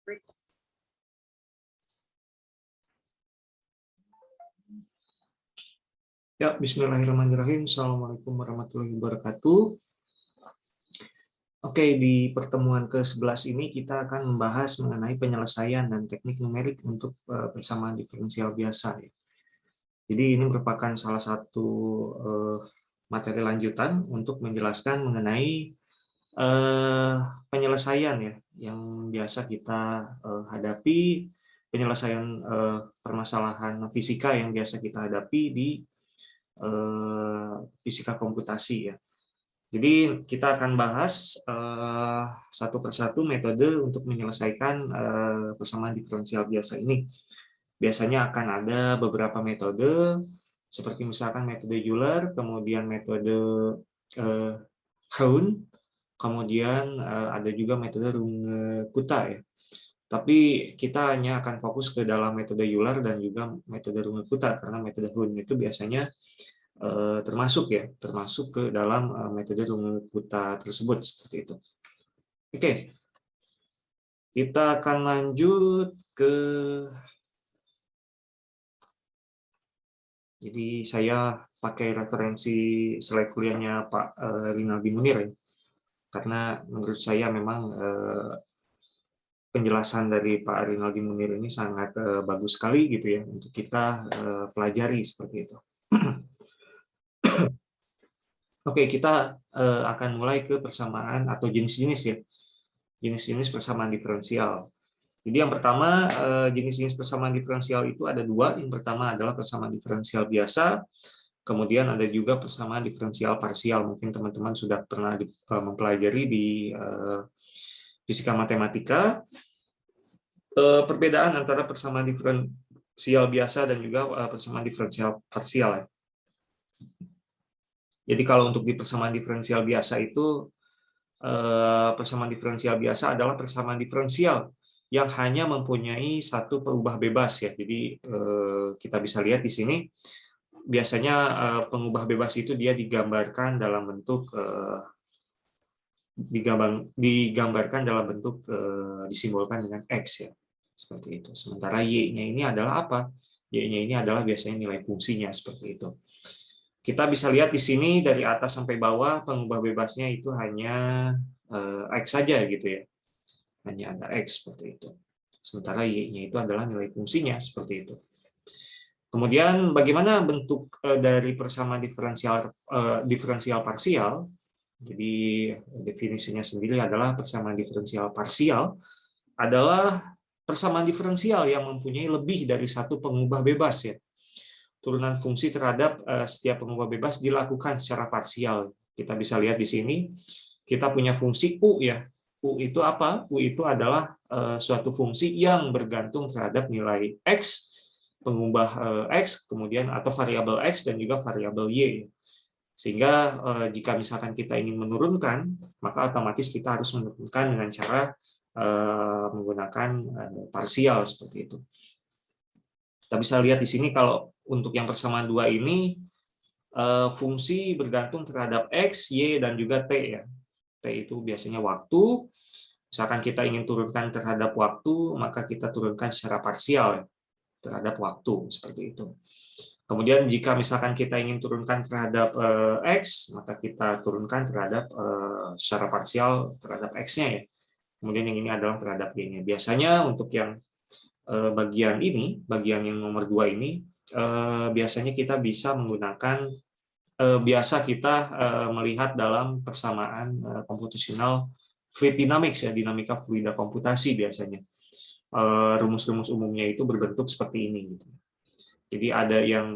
Ya, bismillahirrahmanirrahim. Assalamualaikum warahmatullahi wabarakatuh. Oke, di pertemuan ke-11 ini kita akan membahas mengenai penyelesaian dan teknik numerik untuk persamaan diferensial biasa. Jadi ini merupakan salah satu materi lanjutan untuk menjelaskan mengenai penyelesaian ya yang biasa kita hadapi, penyelesaian permasalahan fisika yang biasa kita hadapi di fisika komputasi ya. Jadi kita akan bahas satu persatu metode untuk menyelesaikan persamaan diferensial biasa ini. Biasanya akan ada beberapa metode seperti misalkan metode Euler, kemudian metode Hund, kemudian ada juga metode Runge-Kutta ya. Tapi kita hanya akan fokus ke dalam metode Euler dan juga metode Runge-Kutta karena metode Hund itu biasanya termasuk ke dalam metode Runge-Kutta tersebut seperti itu. Oke, kita akan lanjut ke. Jadi saya pakai referensi slide kuliahnya Pak Rinaldi Munir ya, karena menurut saya memang penjelasan dari Pak Rinaldi Munir ini sangat bagus sekali gitu ya untuk kita pelajari seperti itu. Oke, kita akan mulai ke persamaan atau jenis-jenis ya. Jenis-jenis persamaan diferensial. Jadi yang pertama, jenis-jenis persamaan diferensial itu ada dua. Yang pertama adalah persamaan diferensial biasa, kemudian ada juga persamaan diferensial parsial. Mungkin teman-teman sudah pernah mempelajari di fisika matematika. Perbedaan antara persamaan diferensial biasa dan juga persamaan diferensial parsial ya. Jadi kalau untuk di persamaan diferensial biasa itu, persamaan diferensial biasa adalah persamaan diferensial yang hanya mempunyai satu pengubah bebas ya. Jadi kita bisa lihat di sini biasanya pengubah bebas itu dia digambarkan dalam bentuk disimbolkan dengan X ya. Seperti itu. Sementara Y-nya ini adalah apa? Y-nya ini adalah biasanya nilai fungsinya seperti itu. Kita bisa lihat di sini dari atas sampai bawah pengubah bebasnya itu hanya X saja gitu ya. Hanya ada X seperti itu. Sementara Y-nya itu adalah nilai fungsinya seperti itu. Kemudian bagaimana bentuk dari persamaan diferensial parsial? Jadi definisinya sendiri adalah persamaan diferensial parsial adalah persamaan diferensial yang mempunyai lebih dari satu pengubah bebas ya. Turunan fungsi terhadap setiap pengubah bebas dilakukan secara parsial. Kita bisa lihat di sini, kita punya fungsi U ya. U itu apa? U itu adalah suatu fungsi yang bergantung terhadap nilai X, pengubah X, kemudian atau variabel X dan juga variabel Y. Sehingga jika misalkan kita ingin menurunkan, maka otomatis kita harus menurunkan dengan cara menggunakan parsial seperti itu. Kita bisa lihat di sini kalau untuk yang persamaan dua ini fungsi bergantung terhadap X, Y, dan juga T ya. T itu biasanya waktu. Misalkan kita ingin turunkan terhadap waktu, maka kita turunkan secara parsial ya, terhadap waktu seperti itu. Kemudian jika misalkan kita ingin turunkan terhadap X, maka kita turunkan terhadap secara parsial terhadap X-nya ya. Kemudian yang ini adalah terhadap Y-nya. Biasanya untuk yang bagian ini, bagian yang nomor 2 ini, biasanya kita bisa menggunakan, biasa kita melihat dalam persamaan komputasional fluid dynamics ya, dinamika fluida komputasi biasanya. Rumus-rumus umumnya itu berbentuk seperti ini. Gitu. Jadi ada yang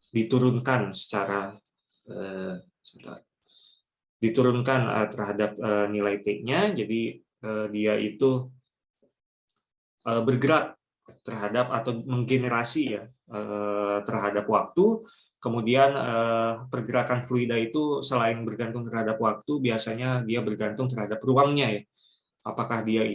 diturunkan secara diturunkan terhadap nilai T-nya, jadi dia itu bergerak terhadap atau menggenerasi ya terhadap waktu. Kemudian pergerakan fluida itu selain bergantung terhadap waktu, biasanya dia bergantung terhadap ruangnya ya. Apakah dia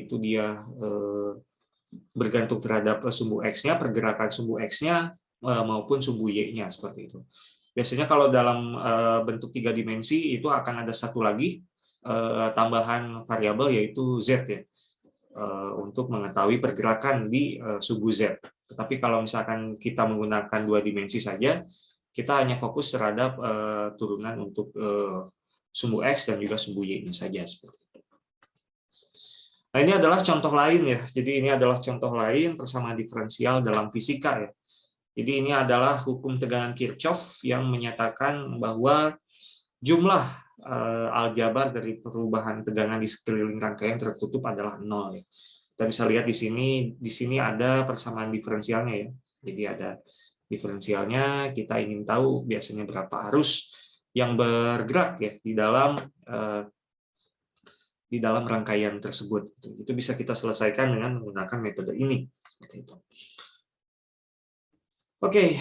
bergantung terhadap sumbu X-nya, pergerakan sumbu X-nya maupun sumbu Y-nya seperti itu. Biasanya kalau dalam bentuk 3 dimensi itu akan ada satu lagi tambahan variabel yaitu Z ya. untuk mengetahui pergerakan di sumbu Z. Tetapi kalau misalkan kita menggunakan 2 dimensi saja, kita hanya fokus terhadap turunan untuk sumbu X dan juga sumbu Y ini saja. Seperti itu. Nah, ini adalah contoh lain ya. Jadi ini adalah contoh lain persamaan diferensial dalam fisika ya. Jadi ini adalah hukum tegangan Kirchhoff yang menyatakan bahwa jumlah aljabar dari perubahan tegangan di sekeliling rangkaian tertutup adalah 0 ya. Kita bisa lihat di sini ada persamaan diferensialnya ya. Jadi ada diferensialnya, kita ingin tahu biasanya berapa arus yang bergerak ya di dalam rangkaian tersebut. Itu bisa kita selesaikan dengan menggunakan metode ini. Seperti itu. Oke,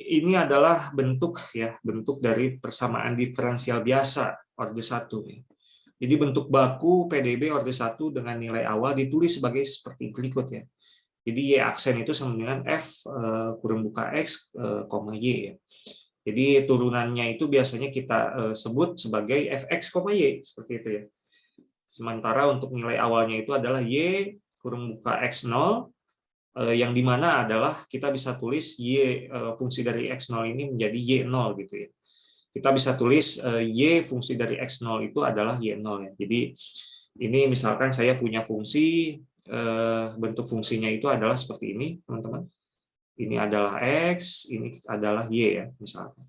ini adalah bentuk dari persamaan diferensial biasa orde 1. Jadi bentuk baku PDB orde 1 dengan nilai awal ditulis sebagai seperti berikut ya. Jadi Y aksen itu sama dengan F kurung buka X, Y ya. Jadi turunannya itu biasanya kita sebut sebagai Fx, Y seperti itu ya. Sementara untuk nilai awalnya itu adalah Y kurung buka X0, yang dimana adalah kita bisa tulis Y fungsi dari X0 ini menjadi Y0 gitu ya. Kita bisa tulis Y fungsi dari X0 itu adalah Y0 ya. Jadi ini misalkan saya punya fungsi, bentuk fungsinya itu adalah seperti ini teman-teman. Ini adalah X, ini adalah Y ya misalkan.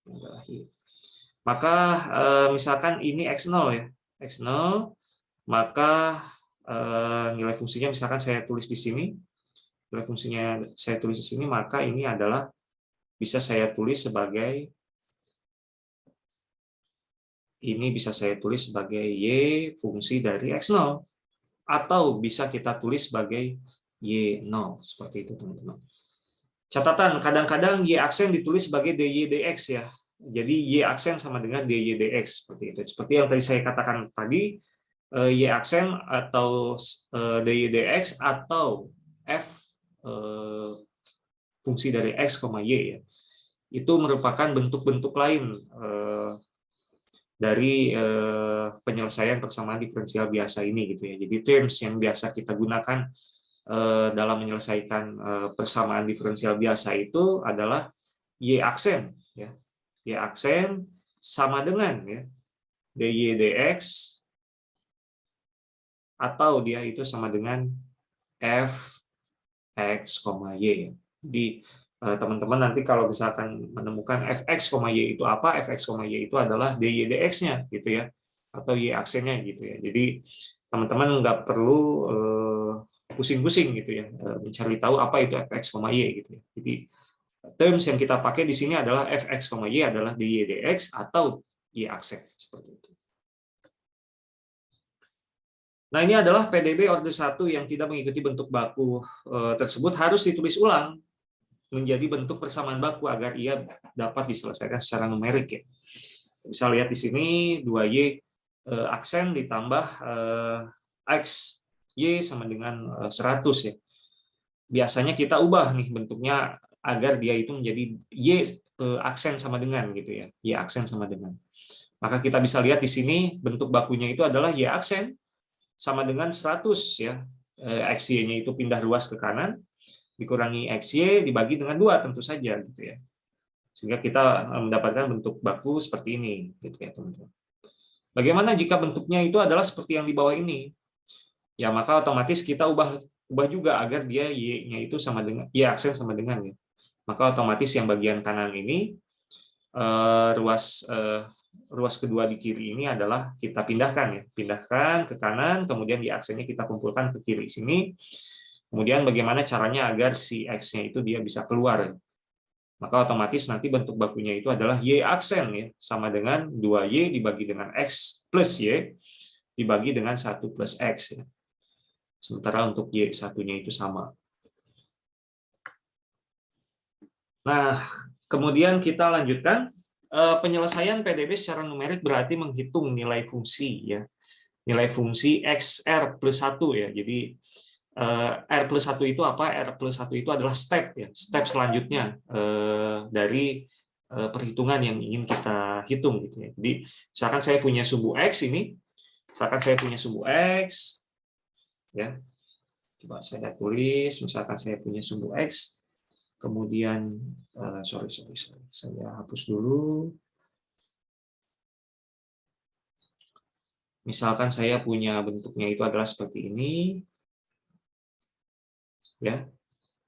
Ini adalah Y. Maka misalkan ini X0 ya. X0, maka nilai fungsinya misalkan saya tulis di sini. Nilai fungsinya saya tulis di sini, maka ini adalah bisa saya tulis sebagai Y fungsi dari X0, atau bisa kita tulis sebagai Y0 seperti itu teman-teman. Catatan, kadang-kadang Y aksen ditulis sebagai DY dx ya. Jadi Y aksen sama dengan DY dx seperti itu. Seperti yang tadi saya katakan tadi, Y aksen atau DY dx atau F fungsi dari X, Y ya. Itu merupakan bentuk-bentuk lain dari penyelesaian persamaan diferensial biasa ini gitu ya. Jadi terms yang biasa kita gunakan dalam menyelesaikan persamaan diferensial biasa itu adalah Y aksen ya. Y aksen sama dengan ya dy dx, atau dia itu sama dengan f x, y. Jadi teman-teman nanti kalau misalkan menemukan fx, y itu apa, fx, y itu adalah dy dx-nya gitu ya, atau y aksennya gitu ya. Jadi teman-teman nggak perlu pusing-pusing gitu ya mencari tahu apa itu fx, y gitu ya. Jadi terms yang kita pakai di sini adalah fx, y adalah dy dx atau y aksen seperti itu. Nah, ini adalah PDB orde 1 yang tidak mengikuti bentuk baku tersebut harus ditulis ulang menjadi bentuk persamaan baku agar ia dapat diselesaikan secara numerik ya. Bisa lihat di sini 2Y aksen ditambah X Y sama dengan 100 ya. Biasanya kita ubah nih bentuknya agar dia itu menjadi Y aksen sama dengan gitu ya. Y aksen sama dengan. Maka kita bisa lihat di sini bentuk bakunya itu adalah Y aksen sama dengan 100 ya. XY-nya itu pindah ruas ke kanan, dikurangi XY dibagi dengan 2 tentu saja gitu ya. Sehingga kita mendapatkan bentuk baku seperti ini gitu ya, teman-teman. Bagaimana jika bentuknya itu adalah seperti yang di bawah ini? Ya, maka otomatis kita ubah juga agar dia Y-nya itu sama dengan Y aksen sama dengan ya. Maka otomatis yang bagian kanan ini ruas kedua di kiri ini adalah kita pindahkan ya, pindahkan ke kanan, kemudian di aksennya kita kumpulkan ke kiri sini. Kemudian bagaimana caranya agar si X-nya itu dia bisa keluar. Maka otomatis nanti bentuk bakunya itu adalah Y aksen ya, sama dengan 2Y dibagi dengan X plus Y dibagi dengan 1 plus X ya. Sementara untuk Y satunya itu sama. Nah, kemudian kita lanjutkan. Penyelesaian PDB secara numerik berarti menghitung nilai fungsi ya, nilai fungsi XR plus 1 ya. Jadi R plus 1 itu apa? R plus 1 itu adalah step ya, step selanjutnya dari perhitungan yang ingin kita hitung gitu ya. Jadi misalkan saya punya sumbu X ini, misalkan saya punya sumbu X, Ya, coba saya tulis, misalkan saya punya sumbu X, kemudian, sorry, saya hapus dulu. Misalkan saya punya bentuknya itu adalah seperti ini, ya.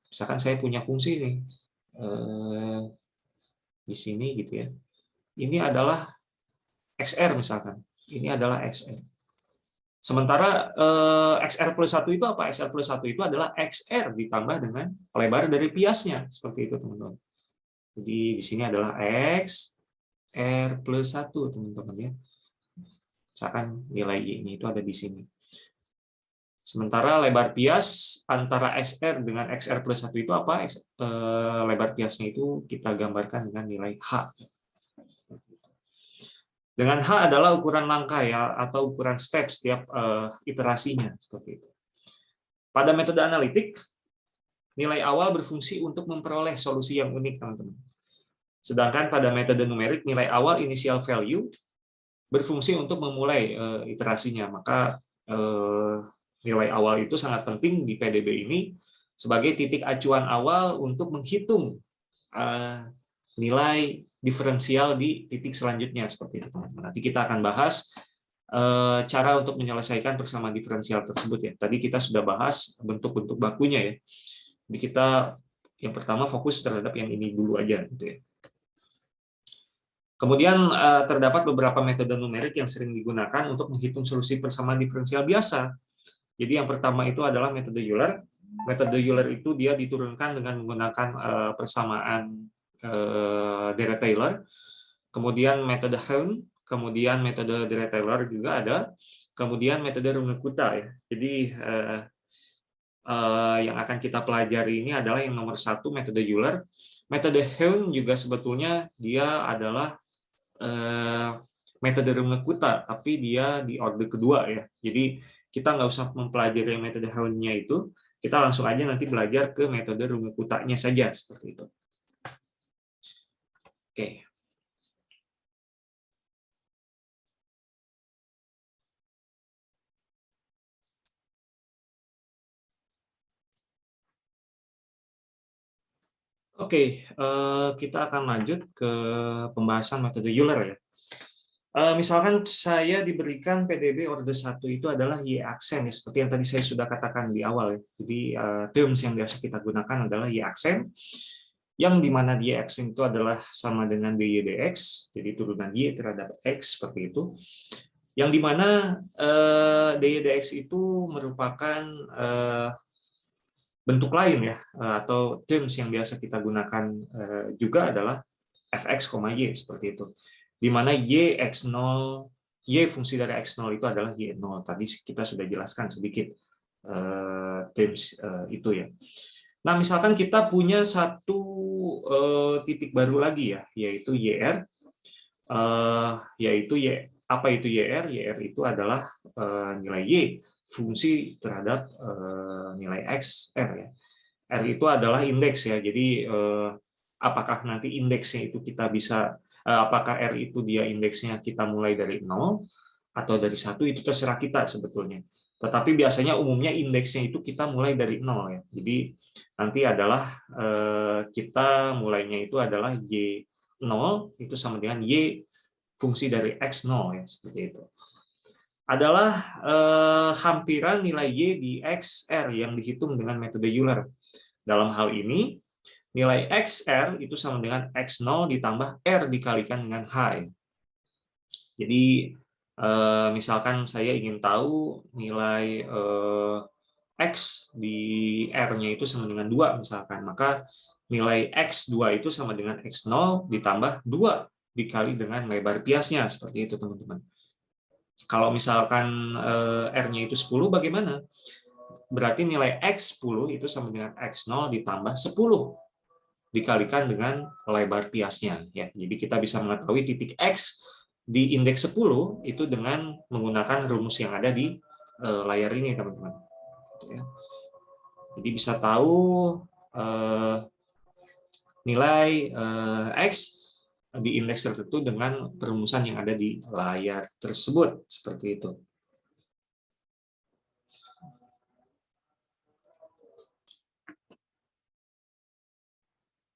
Misalkan saya punya fungsi nih di sini gitu ya. Ini adalah XR misalkan. Ini adalah XR. Sementara XR plus 1 itu apa? XR plus 1 itu adalah XR ditambah dengan lebar dari biasnya. Seperti itu, teman-teman. Jadi di sini adalah XR plus 1, teman-teman ya. Misalkan nilai Y-nya itu ada di sini. Sementara lebar bias antara XR dengan XR plus 1 itu apa? Lebar biasnya itu kita gambarkan dengan nilai H. Dengan H adalah ukuran langkah ya, atau ukuran step setiap iterasinya. Seperti itu. Pada metode analitik, nilai awal berfungsi untuk memperoleh solusi yang unik, teman-teman. Sedangkan pada metode numerik, nilai awal initial value berfungsi untuk memulai iterasinya. Maka nilai awal itu sangat penting di PDB ini sebagai titik acuan awal untuk menghitung nilai diferensial di titik selanjutnya, seperti itu, teman-teman. Nanti kita akan bahas cara untuk menyelesaikan persamaan diferensial tersebut ya. Tadi kita sudah bahas bentuk-bentuk bakunya ya. Jadi kita yang pertama fokus terhadap yang ini dulu aja gitu ya. Kemudian terdapat beberapa metode numerik yang sering digunakan untuk menghitung solusi persamaan diferensial biasa. Jadi yang pertama itu adalah metode Euler. Metode Euler itu dia diturunkan dengan menggunakan persamaan Dirac-Taylor. Kemudian metode Hahn, kemudian metode Dirac-Taylor juga ada. Kemudian metode Runge-Kutta ya. Jadi yang akan kita pelajari ini adalah yang nomor 1, metode Euler. Metode Hahn juga sebetulnya dia adalah metode Runge-Kutta, tapi dia di orde kedua ya. Jadi kita nggak usah mempelajari metode Hahn-nya itu, kita langsung aja nanti belajar ke metode Runge-Kutta-nya saja, seperti itu. Oke. Oke, kita akan lanjut ke pembahasan metode Euler ya. Misalkan saya diberikan PDB orde 1 itu adalah Y aksen, ya, seperti yang tadi saya sudah katakan di awal. Ya. Jadi terms yang biasa kita gunakan adalah Y aksen, yang dimana Y aksen itu adalah sama dengan dy dx, jadi turunan Y terhadap X, seperti itu. Yang dimana dy dx itu merupakan bentuk lain ya, atau terms yang biasa kita gunakan juga adalah fx, y, seperti itu. Di mana y x0, y fungsi dari x0 itu adalah y0. Tadi kita sudah jelaskan sedikit terms itu ya. Nah, misalkan kita punya satu titik baru lagi ya, yaitu yr, yaitu y. Apa itu yr? Yr itu adalah nilai y fungsi terhadap nilai x r ya. R itu adalah indeks ya. Jadi apakah nanti indeksnya itu kita bisa apakah R itu dia indeksnya kita mulai dari 0 atau dari 1 itu terserah kita sebetulnya. Tetapi biasanya umumnya indeksnya itu kita mulai dari 0 ya. Jadi nanti adalah kita mulainya itu adalah Y0 itu sama dengan Y fungsi dari X0 ya, seperti itu. Adalah hampiran nilai Y di XR yang dihitung dengan metode Euler. Dalam hal ini, nilai XR itu sama dengan X0 ditambah R dikalikan dengan H. Jadi, misalkan saya ingin tahu nilai X di R-nya itu sama dengan 2, misalkan. Maka nilai X2 itu sama dengan X0 ditambah 2 dikali dengan lebar biasnya. Seperti itu, teman-teman. Kalau misalkan R-nya itu 10, bagaimana? Berarti nilai X10 itu sama dengan X0 ditambah 10 dikalikan dengan lebar biasnya ya. Jadi kita bisa mengetahui titik X di indeks 10 itu dengan menggunakan rumus yang ada di layar ini, teman-teman. Jadi bisa tahu nilai X di indeks tertentu dengan perumusan yang ada di layar tersebut, seperti itu.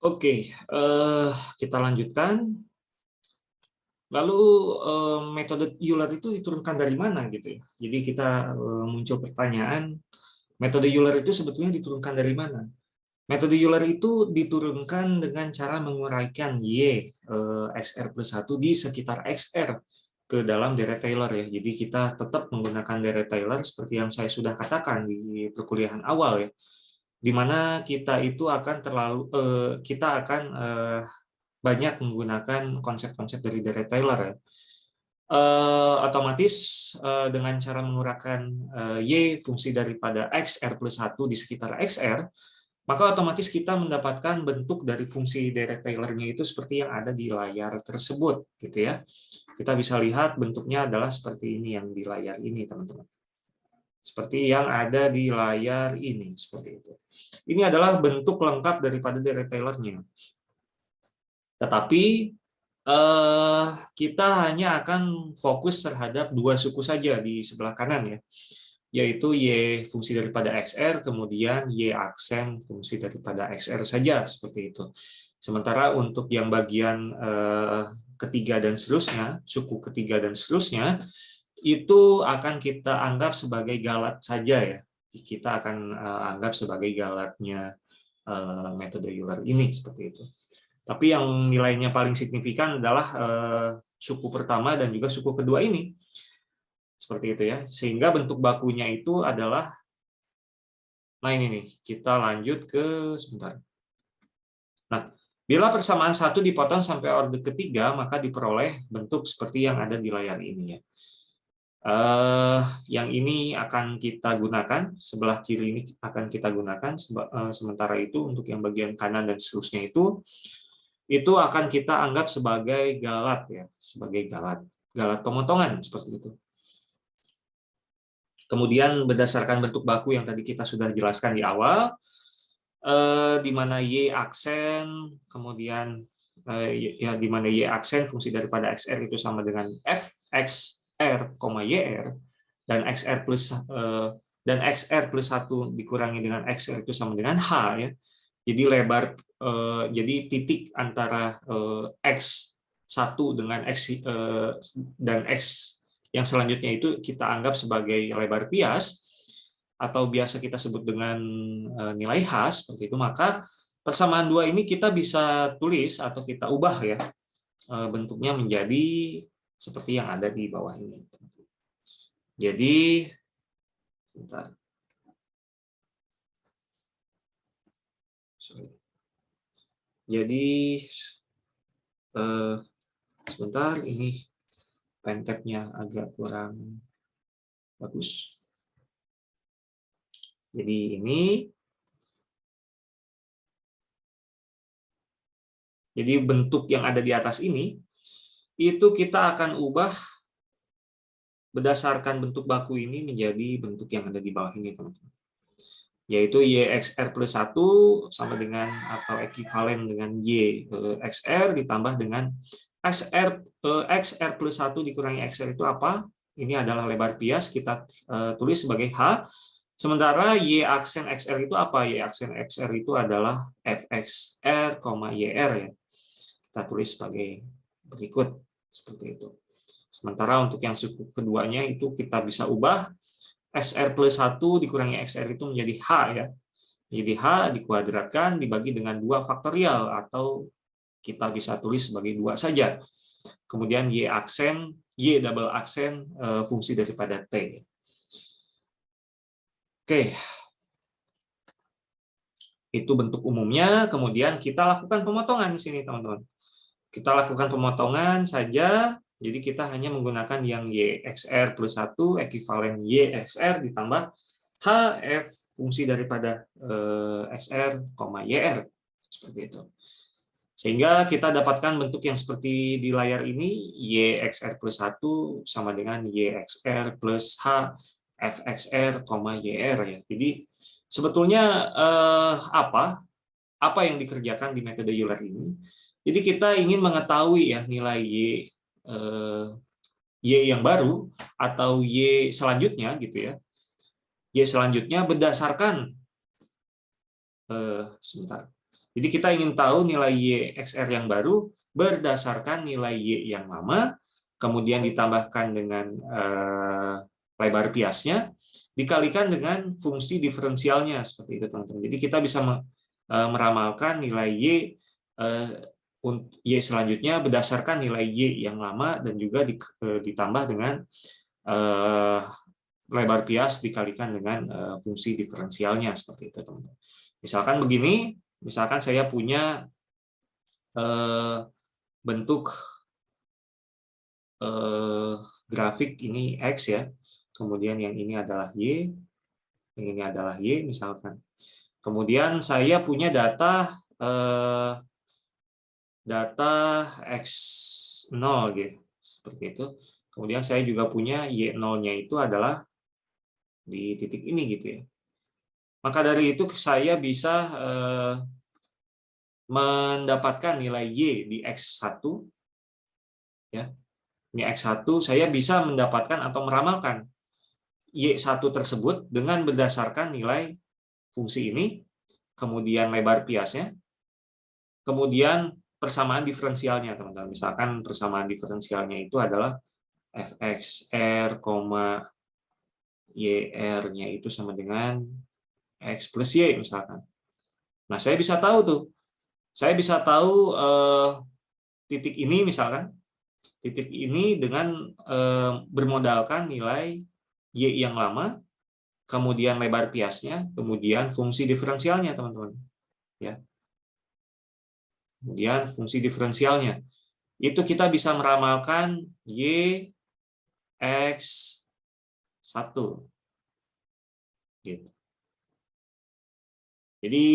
Oke, kita lanjutkan. Lalu metode Euler itu diturunkan dari mana gitu ya? Jadi kita muncul pertanyaan, metode Euler itu sebetulnya diturunkan dari mana? Metode Euler itu diturunkan dengan cara menguraikan Y XR plus 1 di sekitar XR ke dalam deret Taylor ya. Jadi kita tetap menggunakan deret Taylor seperti yang saya sudah katakan di perkuliahan awal ya. Di mana kita itu akan banyak menggunakan konsep-konsep dari deret Taylor ya. Otomatis dengan cara menguraikan Y fungsi daripada XR plus 1 di sekitar XR, maka otomatis kita mendapatkan bentuk dari fungsi deret Taylor-nya itu seperti yang ada di layar tersebut, gitu ya. Kita bisa lihat bentuknya adalah seperti ini yang di layar ini, teman-teman. Seperti yang ada di layar ini, seperti itu. Ini adalah bentuk lengkap daripada deret Taylor-nya. Tetapi kita hanya akan fokus terhadap dua suku saja di sebelah kanan ya, yaitu Y fungsi daripada XR, kemudian Y aksen fungsi daripada XR saja, seperti itu. Sementara untuk yang bagian ketiga dan seterusnya, suku ketiga dan seterusnya, itu akan kita anggap sebagai galat saja ya. Kita akan anggap sebagai galatnya metode Euler ini, seperti itu. Tapi yang nilainya paling signifikan adalah suku pertama dan juga suku kedua ini. Seperti itu ya. Sehingga bentuk bakunya itu adalah, nah ini nih, kita lanjut ke, sebentar. Nah, bila persamaan 1 dipotong sampai orde ketiga, maka diperoleh bentuk seperti yang ada di layar ini ya. Yang ini akan kita gunakan, sebelah kiri ini akan kita gunakan, sementara itu untuk yang bagian kanan dan seterusnya itu akan kita anggap sebagai galat ya, sebagai galat pemotongan seperti itu. Kemudian berdasarkan bentuk baku yang tadi kita sudah jelaskan di awal, di mana Y aksen, kemudian ya di mana Y aksen fungsi daripada XR itu sama dengan FXR, YR, dan XR plus 1 dikurangi dengan XR itu sama dengan H ya. Jadi lebar, jadi titik antara X1 dengan X dan X yang selanjutnya itu kita anggap sebagai lebar bias atau biasa kita sebut dengan nilai H seperti itu. Maka persamaan dua ini kita bisa tulis atau kita ubah ya bentuknya menjadi seperti yang ada di bawah ini. Jadi bentar. Jadi sebentar, ini pen tab-nya agak kurang bagus. Jadi bentuk yang ada di atas ini itu kita akan ubah berdasarkan bentuk baku ini menjadi bentuk yang ada di bawah ini, teman-teman. Yaitu YXR plus 1 sama dengan atau ekivalen dengan YXR ditambah dengan XR plus 1 dikurangi XR itu apa? Ini adalah lebar bias, kita tulis sebagai H. Sementara Y aksen XR itu apa? Y aksen XR itu adalah FXR, YR ya. Kita tulis sebagai berikut, seperti itu. Sementara untuk yang suku keduanya itu kita bisa ubah XR plus 1 dikurangi XR itu menjadi H ya. Jadi H dikuadratkan dibagi dengan 2 faktorial atau kita bisa tulis sebagai 2 saja. Kemudian Y aksen, Y double aksen fungsi daripada T. Oke. Itu bentuk umumnya, kemudian kita lakukan pemotongan di sini, teman-teman. Kita lakukan pemotongan saja. Jadi kita hanya menggunakan yang YXR plus 1 ekivalen YXR ditambah HF fungsi daripada XR, YR. Seperti itu. Sehingga kita dapatkan bentuk yang seperti di layar ini, YXR plus 1 sama dengan YXR plus H FXR, YR ya. Jadi sebetulnya apa yang dikerjakan di metode Euler ini? Jadi kita ingin mengetahui ya nilai Y yang baru atau Y selanjutnya gitu ya. Y selanjutnya berdasarkan sebentar. Jadi kita ingin tahu nilai Y XR yang baru berdasarkan nilai Y yang lama, kemudian ditambahkan dengan lebar biasnya, dikalikan dengan fungsi diferensialnya, seperti itu teman-teman. Jadi kita bisa meramalkan nilai Y selanjutnya berdasarkan nilai Y yang lama dan juga ditambah dengan lebar bias dikalikan dengan fungsi diferensialnya, seperti itu teman-teman. Misalkan begini, misalkan saya punya bentuk grafik ini X ya, kemudian yang ini adalah Y, yang ini adalah Y misalkan. Kemudian saya punya data X0 gitu, seperti itu. Kemudian saya juga punya Y0-nya itu adalah di titik ini gitu ya. Maka dari itu saya bisa mendapatkan nilai Y di X1 ya. Ini X1 saya bisa mendapatkan atau meramalkan Y1 tersebut dengan berdasarkan nilai fungsi ini, kemudian lebar biasnya, kemudian persamaan diferensialnya, teman-teman. Misalkan persamaan diferensialnya itu adalah fxr, yr-nya itu sama dengan x plus y misalkan. Nah, saya bisa tahu tuh. Saya bisa tahu titik ini misalkan. Titik ini dengan bermodalkan nilai y yang lama, kemudian lebar biasnya, kemudian fungsi diferensialnya, teman-teman. Ya. Kemudian fungsi diferensialnya. Itu kita bisa meramalkan y x1. Gitu. Jadi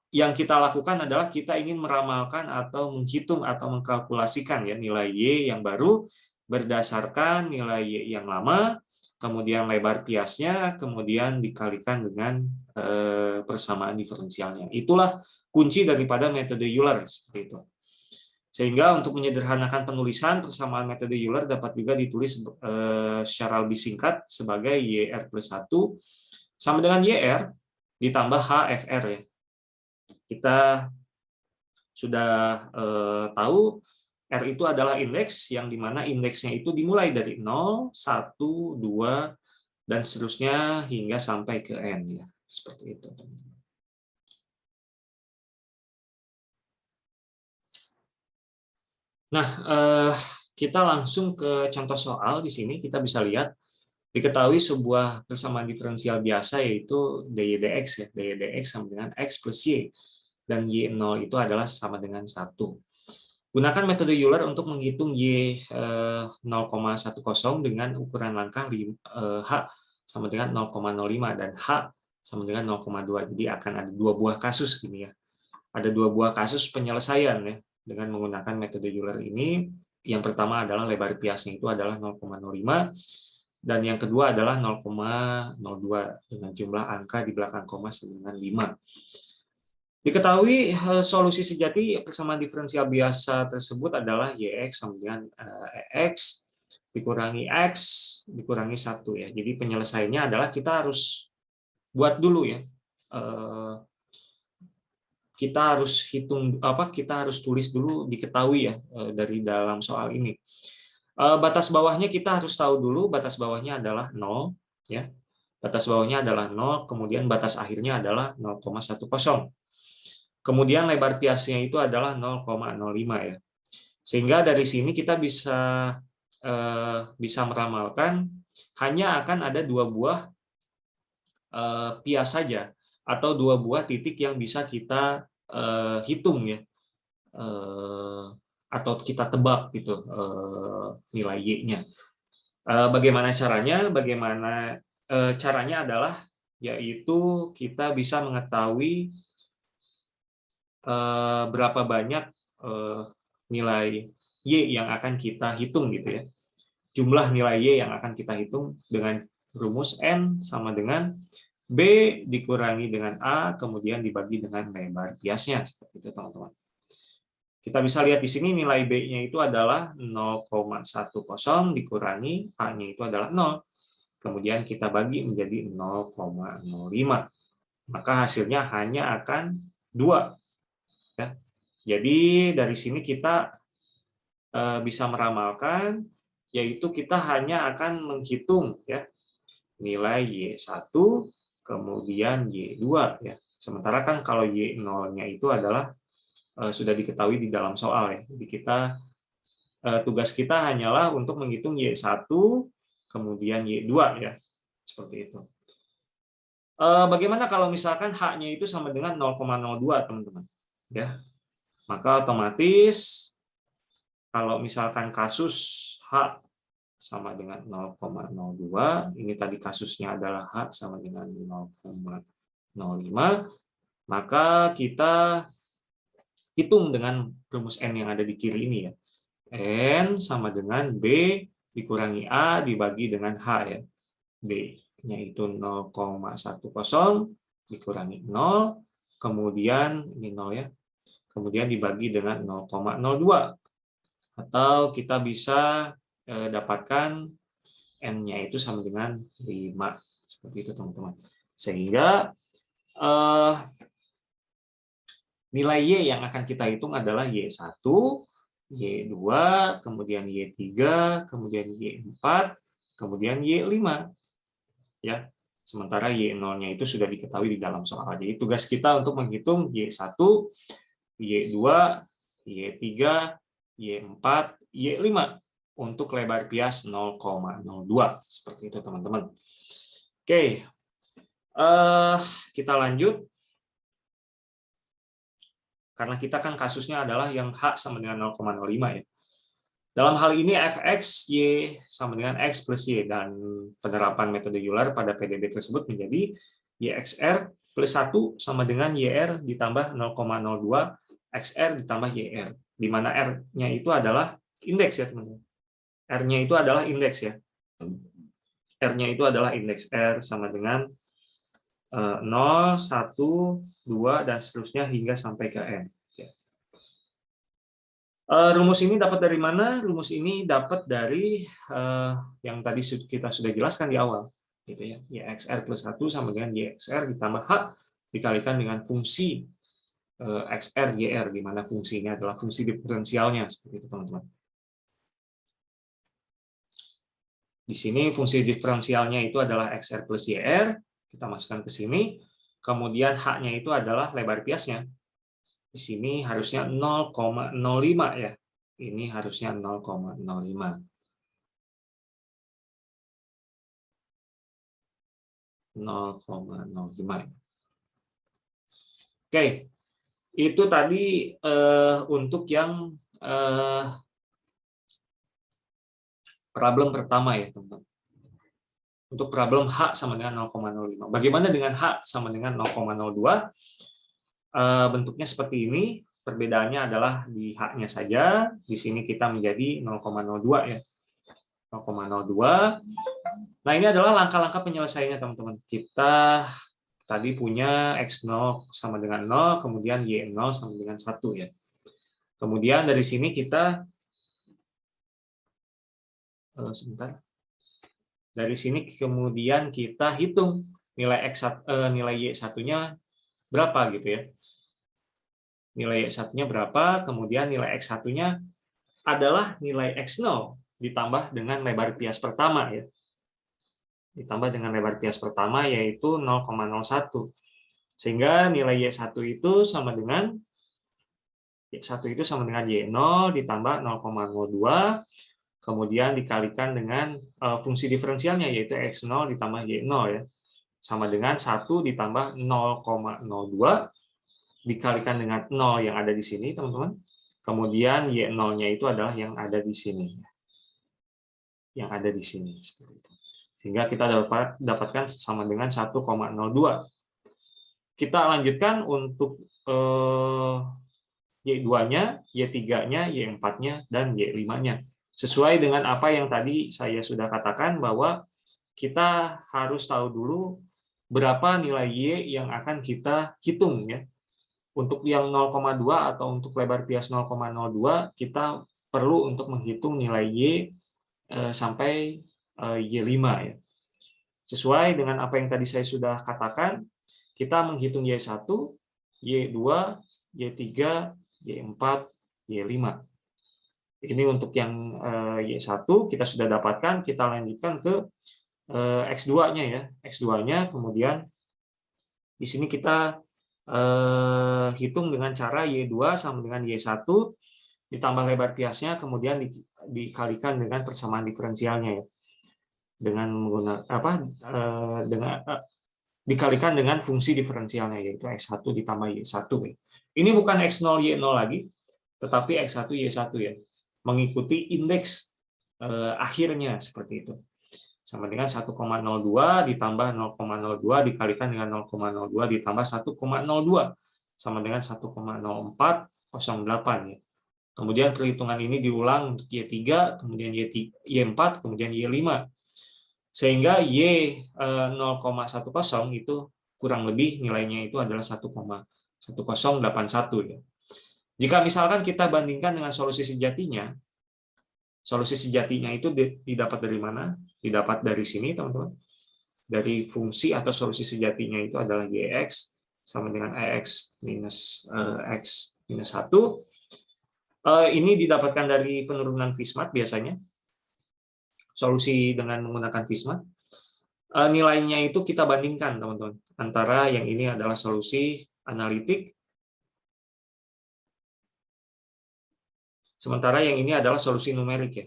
yang kita lakukan adalah kita ingin meramalkan atau menghitung atau mengkalkulasikan ya nilai y yang baru berdasarkan nilai y yang lama, kemudian lebar biasnya, kemudian dikalikan dengan persamaan diferensialnya. Itulah kunci daripada metode Euler seperti itu. Sehingga untuk menyederhanakan penulisan, persamaan metode Euler dapat juga ditulis secara lebih singkat sebagai YR plus 1 sama dengan YR ditambah HFR ya. Kita sudah tahu R itu adalah indeks yang dimana indeksnya itu dimulai dari 0, 1, 2, dan seterusnya hingga sampai ke N ya. Seperti itu. Nah, kita langsung ke contoh soal. Di sini kita bisa lihat diketahui sebuah persamaan diferensial biasa yaitu dy dx ya. Dy dx sama dengan x plus y dan y0 itu adalah sama dengan 1. Gunakan metode Euler untuk menghitung y 0,10 dengan ukuran langkah h sama dengan 0,05 dan h sama dengan 0,2. Jadi akan ada dua buah kasus gini ya. Ada dua buah kasus penyelesaian ya dengan menggunakan metode Euler ini. Yang pertama adalah lebar biasnya itu adalah 0,05 dan yang kedua adalah 0,02 dengan jumlah angka di belakang koma sama dengan 5. Diketahui solusi sejati persamaan diferensial biasa tersebut adalah YX sama dengan EX dikurangi X dikurangi 1 ya. Jadi penyelesaiannya adalah kita harus buat dulu ya. Kita harus kita harus tulis dulu diketahui ya dari dalam soal ini. Batas bawahnya kita harus tahu dulu, batas bawahnya adalah 0 ya. Batas bawahnya adalah 0, kemudian batas akhirnya adalah 0,10. Kemudian lebar biasnya itu adalah 0,05 ya. Sehingga dari sini kita bisa meramalkan hanya akan ada dua buah bias saja atau dua buah titik yang bisa kita hitung ya. Atau kita tebak gitu nilai y-nya. Bagaimana caranya? Caranya adalah yaitu kita bisa mengetahui berapa banyak nilai y yang akan kita hitung gitu ya. Jumlah nilai y yang akan kita hitung dengan rumus n sama dengan b dikurangi dengan a kemudian dibagi dengan lebar biasnya seperti itu teman-teman. Kita bisa lihat di sini nilai b-nya itu adalah 0,10 dikurangi a-nya itu adalah 0. Kemudian kita bagi menjadi 0,05. Maka hasilnya hanya akan Ya. Jadi dari sini kita bisa meramalkan, yaitu kita hanya akan menghitung ya nilai Y1, kemudian Y2 ya. Sementara kan kalau Y0-nya itu adalah sudah diketahui di dalam soal ya. Jadi tugas kita hanyalah untuk menghitung Y1, kemudian Y2 ya. Seperti itu. Bagaimana kalau misalkan H-nya itu sama dengan 0,02, teman-teman? Ya. Maka otomatis kalau misalkan kasus H sama dengan 0,02, ini tadi kasusnya adalah H sama dengan 0,05, maka kita hitung dengan rumus N yang ada di kiri ini ya. N sama dengan B dikurangi A dibagi dengan H ya. B-nya itu 0,10 dikurangi 0, kemudian ini 0 ya. Kemudian dibagi dengan 0,02. Atau kita bisa dapatkan N-nya itu sama dengan 5. Seperti itu, teman-teman. Sehingga nilai Y yang akan kita hitung adalah Y1, Y2, kemudian Y3, kemudian Y4, kemudian Y5. Ya. Sementara Y0-nya itu sudah diketahui di dalam soal. Jadi tugas kita untuk menghitung Y1, Y2, Y3, Y4, Y5 untuk lebar bias 0,02. Seperti itu, teman-teman. Oke, kita lanjut. Karena kita kan kasusnya adalah yang H sama dengan 0,05 ya. Dalam hal ini fx, y sama dengan x plus y, dan penerapan metode Euler pada PDB tersebut menjadi yxr plus 1 sama dengan yr ditambah 0,02 xr ditambah yr, di mana r-nya itu adalah indeks ya, teman-teman. R-nya itu adalah indeks ya. R-nya itu adalah indeks. R sama dengan 0, 1, 2, dan seterusnya hingga sampai ke N. Rumus ini dapat dari mana? Rumus ini dapat dari yang tadi kita sudah jelaskan di awal. Gitu ya. YXR plus 1 sama dengan YXR ditambah H dikalikan dengan fungsi XR, YR, di mana fungsinya adalah fungsi diferensialnya. Seperti itu, teman-teman. Di sini fungsi diferensialnya itu adalah XR plus YR. Kita masukkan ke sini. Kemudian H-nya itu adalah lebar biasnya. Di sini harusnya 0,05 ya. Ini harusnya 0,05. Oke, itu tadi untuk yang problem pertama ya, teman-teman. Untuk problem H sama dengan 0,05. Bagaimana dengan H sama dengan 0,02? Bentuknya seperti ini. Perbedaannya adalah di H-nya saja. Di sini kita menjadi 0,02 ya. 0,02. Nah, ini adalah langkah-langkah penyelesaiannya, teman-teman. Kita tadi punya X0 sama dengan 0, kemudian Y0 sama dengan 1 ya. Kemudian dari sini kita sebentar. Dari sini kemudian kita hitung nilai nilai Y1-nya berapa gitu ya. Nilai X1-nya berapa, kemudian nilai X1-nya adalah nilai X0 ditambah dengan lebar bias pertama ya. Ditambah dengan lebar bias pertama yaitu 0,01. Sehingga nilai Y1 itu sama dengan Y0 ditambah 0,02, kemudian dikalikan dengan fungsi diferensialnya yaitu X0 ditambah Y0 ya. Sama dengan 1 ditambah 0,02 dikalikan dengan 0 yang ada di sini, teman-teman. Kemudian Y0-nya itu adalah yang ada di sini. Yang ada di sini. Sehingga kita dapatkan sama dengan 1,02. Kita lanjutkan untuk Y2-nya, Y3-nya, Y4-nya, dan Y5-nya. Sesuai dengan apa yang tadi saya sudah katakan, bahwa kita harus tahu dulu berapa nilai Y yang akan kita hitung ya. Untuk yang 0,2 atau untuk lebar bias 0,02, kita perlu untuk menghitung nilai Y sampai Y5 ya. Sesuai dengan apa yang tadi saya sudah katakan, kita menghitung Y1 Y2, Y3, Y4, Y5. Ini untuk yang Y1 kita sudah dapatkan, kita lanjutkan ke X2-nya ya. X2-nya kemudian di sini kita hitung dengan cara Y2 sama dengan Y1 ditambah lebar biasnya kemudian dikalikan dengan persamaan diferensialnya ya. Dengan menggunakan dikalikan dengan fungsi diferensialnya yaitu X1 ditambah Y1 ya. Ini bukan X0 Y0 lagi, tetapi X1 Y1 ya. Mengikuti indeks akhirnya seperti itu. Sama dengan 1,02 ditambah 0,02 dikalikan dengan 0,02 ditambah 1,02 sama dengan 1,0408 ya. Kemudian perhitungan ini diulang untuk Y3, kemudian Y4, kemudian Y5. Sehingga Y 0,10 itu kurang lebih nilainya itu adalah 1,1081 ya. Jika misalkan kita bandingkan dengan solusi sejatinya itu didapat dari mana? Didapat dari sini, teman-teman. Dari fungsi atau solusi sejatinya itu adalah Yx sama dengan Ax minus X minus 1. Ini didapatkan dari penurunan Fismat biasanya. Solusi dengan menggunakan Fismat. Nilainya itu kita bandingkan, teman-teman. Antara yang ini adalah solusi analitik, sementara yang ini adalah solusi numerik ya.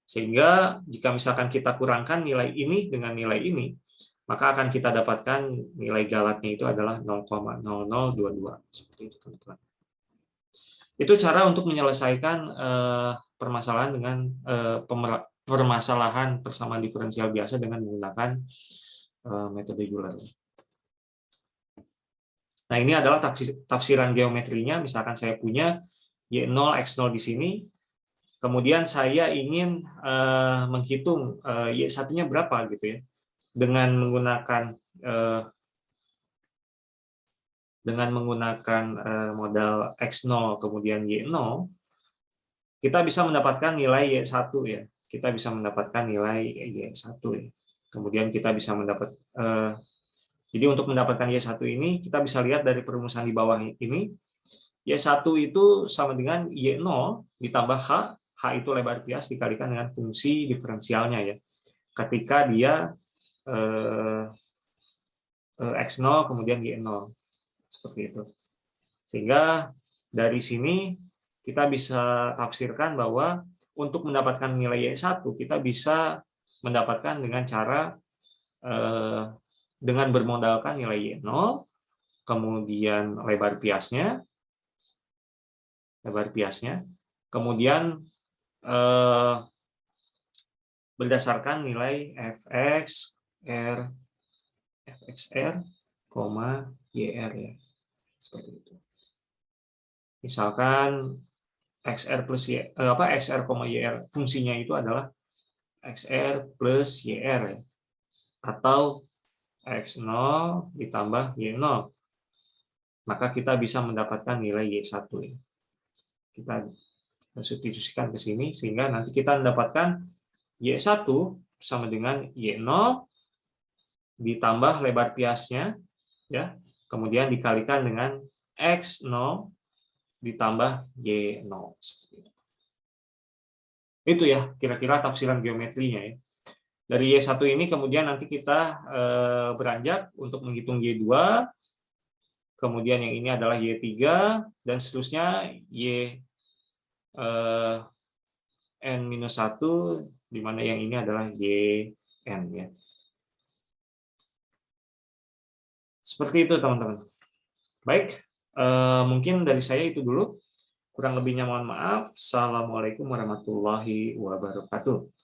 Sehingga jika misalkan kita kurangkan nilai ini dengan nilai ini, maka akan kita dapatkan nilai galatnya itu adalah 0,0022. Seperti itu, teman-teman. Itu cara untuk menyelesaikan permasalahan dengan permasalahan persamaan diferensial biasa dengan menggunakan metode Euler. Nah, ini adalah tafsiran geometrinya. Misalkan saya punya Y0, X0 di sini. Kemudian saya ingin menghitung Y1-nya berapa gitu ya. Dengan menggunakan modal X0 kemudian Y0, kita bisa mendapatkan nilai Y1 ya. Kita bisa mendapatkan nilai Y1 ya. Kemudian kita bisa jadi untuk mendapatkan Y1 ini kita bisa lihat dari perumusan di bawah ini. Y1 itu sama dengan Y0 ditambah H. H itu lebar bias dikalikan dengan fungsi diferensialnya ya. Ketika dia X0 kemudian Y0. Seperti itu. Sehingga dari sini kita bisa tafsirkan bahwa untuk mendapatkan nilai Y1 kita bisa mendapatkan dengan cara dengan bermodalkan nilai Y0, kemudian lebar biasnya, kemudian berdasarkan nilai fxr, YR ya. Seperti itu. Misalkan XR plus XR, YR fungsinya itu adalah XR plus YR ya. Atau X0 ditambah Y0. Maka kita bisa mendapatkan nilai Y1 ya. Kita substitusikan ke sini sehingga nanti kita mendapatkan Y1 sama dengan Y0 ditambah lebar biasnya ya. Kemudian dikalikan dengan X0 ditambah Y0. Itu ya kira-kira tafsiran geometrinya ya. Dari Y1 ini kemudian nanti kita beranjak untuk menghitung Y2, kemudian yang ini adalah Y3, dan seterusnya N-1, di mana yang ini adalah YN. Ya. Seperti itu, teman-teman. Baik, mungkin dari saya itu dulu. Kurang lebihnya mohon maaf. Assalamualaikum warahmatullahi wabarakatuh.